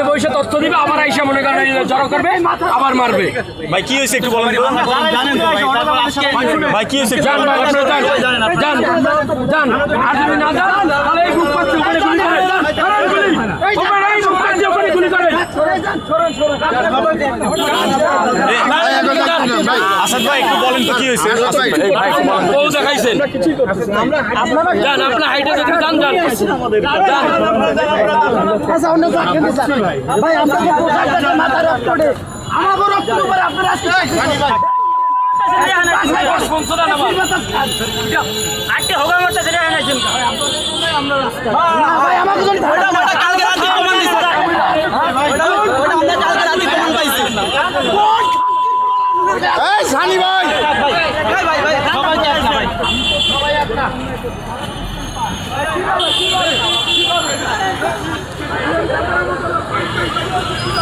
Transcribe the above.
বসে তথ্য দিবে, আবার আইসা মনে করেন জড়ো করবে, আবার মারবে। ভাই কি হয়েছে একটু বলেন। ভাই কি হয়েছে? যান ভাই, আপনারা যান, যান, যান। আর যদি না যান তাহলে এই বুক পাচ্ছি ওখানে গুলি করে। এই বুক পাচ্ছি ওখানে গুলি করে। আসাদ ভাই একটু বলেন তো কি হয়েছে? বউ দেখাইছেন, যান আপনার হাইটে দেখে যান, যান, ভাই আপনাকে মাথা রক্ত আমাকে রক্ত করে আপনারা সানি ভাই সবাই